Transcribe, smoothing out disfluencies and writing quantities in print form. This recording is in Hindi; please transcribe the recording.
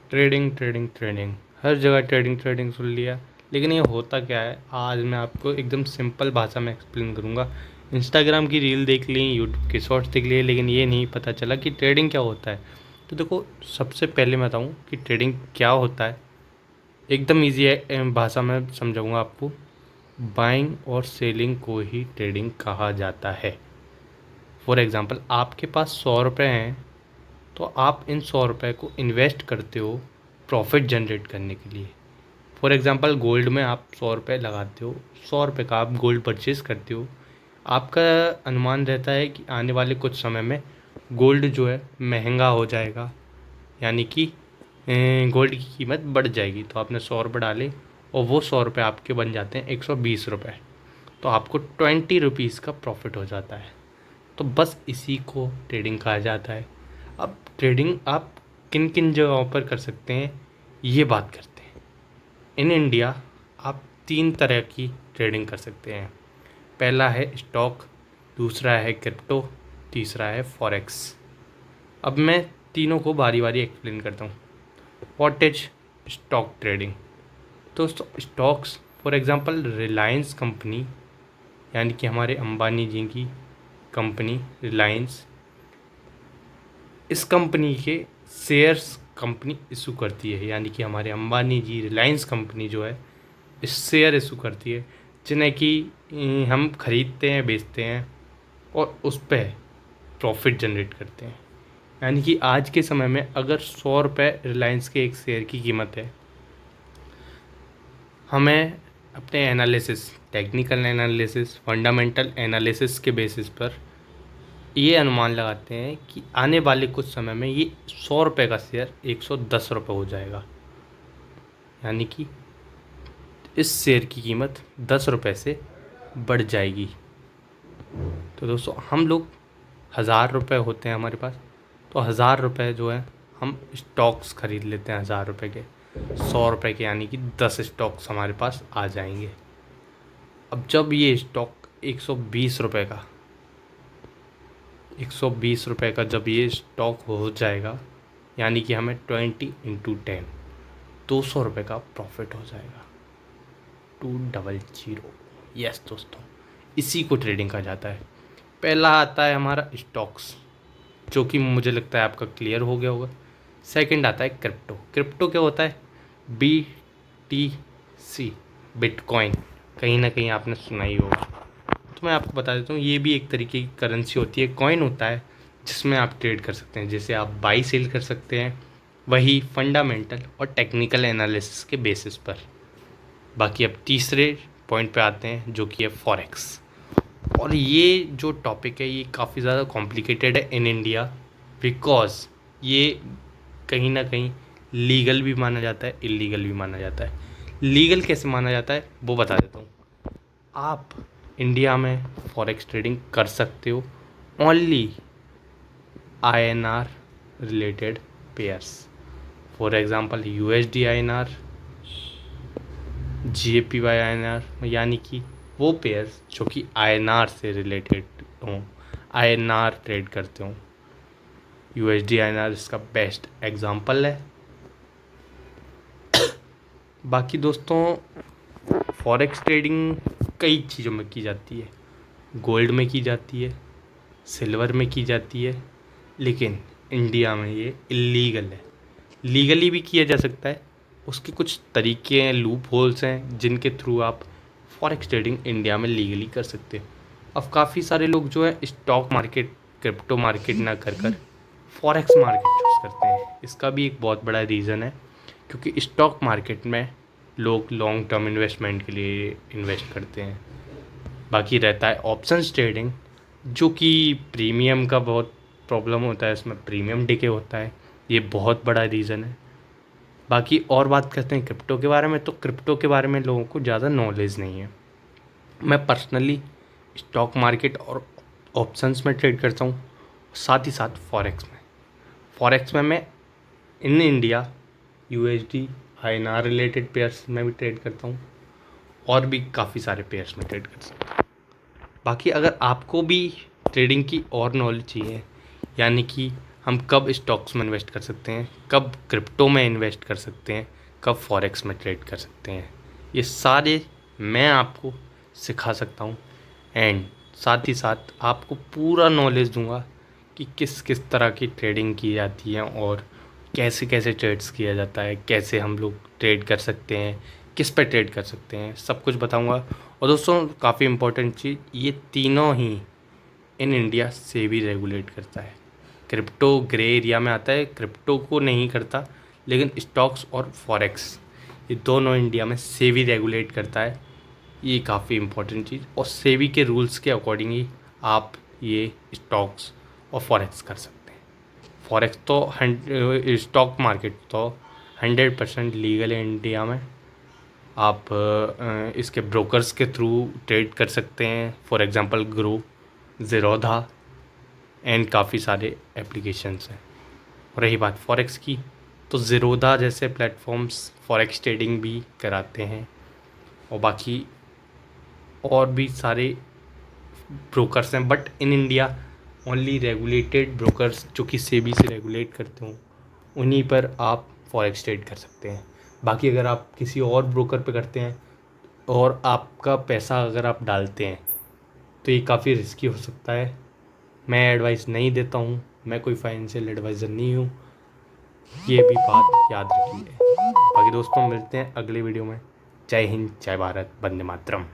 ट्रेडिंग ट्रेडिंग ट्रेडिंग, हर जगह ट्रेडिंग ट्रेडिंग सुन लिया। लेकिन ये होता क्या है, आज मैं आपको एकदम सिंपल भाषा में एक्सप्लेन करूँगा। इंस्टाग्राम की रील देख ली, यूट्यूब के शॉर्ट्स देख लिए, लेकिन ये नहीं पता चला कि ट्रेडिंग क्या होता है। तो देखो, सबसे पहले मैं बताऊँ कि ट्रेडिंग क्या होता है। एकदम ईजी भाषा में समझाऊँगा आपको। बाइंग और सेलिंग को ही ट्रेडिंग कहा जाता है। फॉर एग्ज़ाम्पल, आपके पास 100 रुपये हैं, तो आप इन 100 रुपये को इन्वेस्ट करते हो प्रॉफिट जनरेट करने के लिए। फॉर एग्ज़ाम्पल, गोल्ड में आप 100 रुपये लगाते हो, 100 रुपये का आप गोल्ड परचेज़ करते हो। आपका अनुमान रहता है कि आने वाले कुछ समय में गोल्ड जो है महंगा हो जाएगा, यानी कि गोल्ड की कीमत बढ़ जाएगी। तो आपने 100 रुपये डाले और वो 100 रुपये आपके बन जाते हैं 120 रुपये। तो आपको 20 रुपीज़ का प्रॉफिट हो जाता है। तो बस इसी को ट्रेडिंग कहा जाता है। अब ट्रेडिंग आप किन किन जगहों पर कर सकते हैं, ये बात करते हैं। इन इंडिया आप 3 तरह की ट्रेडिंग कर सकते हैं। पहला है स्टॉक, दूसरा है क्रिप्टो, तीसरा है फॉरेक्स। अब मैं तीनों को बारी बारी एक्सप्लेन करता हूँ। What is stock trading? तो stocks, for example Reliance company, यानी कि हमारे अंबानी जी की कंपनी रिलायंस, इस कंपनी के शेयर्स कंपनी इशू करती है। यानी कि हमारे अंबानी जी रिलायंस कंपनी जो है इस शेयर इशू करती है, जिन्हें कि हम खरीदते हैं, बेचते हैं और उस पर प्रॉफिट जनरेट करते हैं। यानी कि आज के समय में अगर 100 रुपये रिलायंस के एक शेयर की कीमत है, हमें अपने analysis, technical analysis, fundamental analysis के बेसिस पर ये अनुमान लगाते हैं कि आने वाले कुछ समय में ये 100 रुपये का शेयर 110 रुपये हो जाएगा। यानी कि इस शेयर की कीमत 10 रुपये से बढ़ जाएगी। तो दोस्तों, हम लोग 1000 रुपये होते हैं हमारे पास, तो 1000 रुपये जो है हम स्टॉक्स खरीद लेते हैं 1000 रुपये के, 100 रुपये के, यानी कि 10 स्टॉक्स हमारे पास आ जाएंगे। अब जब ये स्टॉक 120 रुपये का, 120 रुपये का जब ये स्टॉक हो जाएगा, यानी कि हमें 20 × 10 200 रुपये का प्रॉफिट हो जाएगा। 200। यस दोस्तों, इसी को ट्रेडिंग कहा जाता है। पहला आता है हमारा स्टॉक्स, जो कि मुझे लगता है आपका क्लियर हो गया होगा। सेकंड आता है क्रिप्टो। क्रिप्टो क्या होता है? BTC, बिटकॉइन, कहीं ना कहीं आपने सुना ही होगा। तो मैं आपको बता देता हूँ, ये भी एक तरीके की करेंसी होती है, कॉइन होता है, जिसमें आप ट्रेड कर सकते हैं। जैसे आप बाई सेल कर सकते हैं, वही फंडामेंटल और टेक्निकल एनालिसिस के बेसिस पर। बाकी अब तीसरे पॉइंट पे आते हैं, जो कि है फॉरेक्स। और ये जो टॉपिक है ये काफ़ी ज़्यादा कॉम्प्लिकेटेड है इन इंडिया, बिकॉज ये कहीं ना कहीं लीगल भी माना जाता है, इलीगल भी माना जाता है। लीगल कैसे माना जाता है वो बता देता हूँ। आप इंडिया में फॉरेक्स ट्रेडिंग कर सकते हो only INR related pairs. For example USD INR, JPY INR, यानी कि वो पेयर्स जो कि INR से रिलेटेड हों, INR ट्रेड करते हों। USD INR इसका बेस्ट एग्जांपल है। बाकी दोस्तों, फॉरेक्स ट्रेडिंग कई चीज़ों में की जाती है। गोल्ड में की जाती है, सिल्वर में की जाती है, लेकिन इंडिया में ये इलीगल है। लीगली भी किया जा सकता है, उसके कुछ तरीके हैं, लूप होल्स हैं, जिनके थ्रू आप फॉरेक्स ट्रेडिंग इंडिया में लीगली कर सकते हो। अब काफ़ी सारे लोग जो है स्टॉक मार्केट, क्रिप्टो मार्केट ना कर कर फॉरेक्स मार्केट चूज़ करते हैं। इसका भी एक बहुत बड़ा रीज़न है, क्योंकि स्टॉक मार्केट में लोग लॉन्ग टर्म इन्वेस्टमेंट के लिए इन्वेस्ट करते हैं। बाकी रहता है ऑप्शंस ट्रेडिंग, जो कि प्रीमियम का बहुत प्रॉब्लम होता है, इसमें प्रीमियम डिके होता है, ये बहुत बड़ा रीज़न है। बाकी और बात करते हैं क्रिप्टो के बारे में, तो क्रिप्टो के बारे में लोगों को ज़्यादा नॉलेज नहीं है। मैं पर्सनली स्टॉक मार्केट और ऑप्शंस में ट्रेड करता हूँ, साथ ही साथ फॉरेक्स में मैं in India USD INR related pairs में भी ट्रेड करता हूँ, और भी काफ़ी सारे पेयर्स में ट्रेड कर सकता हूँ। बाकी अगर आपको भी ट्रेडिंग की और नॉलेज चाहिए, यानी कि हम कब स्टॉक्स में इन्वेस्ट कर सकते हैं, कब क्रिप्टो में इन्वेस्ट कर सकते हैं, कब फॉरेक्स में ट्रेड कर सकते हैं, ये सारे मैं आपको सिखा सकता हूँ। एंड साथ ही साथ आपको पूरा नॉलेज दूंगा कि किस किस तरह की ट्रेडिंग की जाती है और कैसे कैसे ट्रेड्स किया जाता है, कैसे हम लोग ट्रेड कर सकते हैं, किस पे ट्रेड कर सकते हैं, सब कुछ बताऊंगा। और दोस्तों काफ़ी इम्पोर्टेंट चीज़, ये तीनों ही इन इंडिया से भी रेगुलेट करता है। क्रिप्टो ग्रे एरिया में आता है, क्रिप्टो को नहीं करता, लेकिन स्टॉक्स और फॉरेक्स ये दोनों इंडिया में सेबी रेगुलेट करता है। ये काफ़ी इम्पोर्टेंट चीज़, और सेबी के रूल्स के अकॉर्डिंग ही आप ये स्टॉक्स और फॉरेक्स कर सकते हैं। फॉरेक्स तो स्टॉक मार्केट तो 100% लीगल है इंडिया में। आप इसके ब्रोकर्स के थ्रू ट्रेड कर सकते हैं, for example grow, Zerodha and काफ़ी सारे एप्लीकेशंस हैं। और रही बात फॉरेक्स की, तो ज़ीरोधा जैसे प्लेटफॉर्म्स फॉरेक्स ट्रेडिंग भी कराते हैं, और बाकी और भी सारे ब्रोकर्स हैं, but in India only regulated brokers जो कि सेबी से रेगुलेट करते हों उन्हीं पर आप फॉरेक्स ट्रेड कर सकते हैं। बाकी अगर आप किसी और ब्रोकर पे करते हैं और आपका पैसा अगर आप डालते हैं तो ये काफ़ी रिस्की हो सकता है। मैं एडवाइस नहीं देता हूँ, मैं कोई फाइनेंशियल एडवाइज़र नहीं हूँ, ये भी बात याद रखिए। बाकी दोस्तों मिलते हैं अगले वीडियो में। जय हिंद, जय भारत, वंदे मातरम।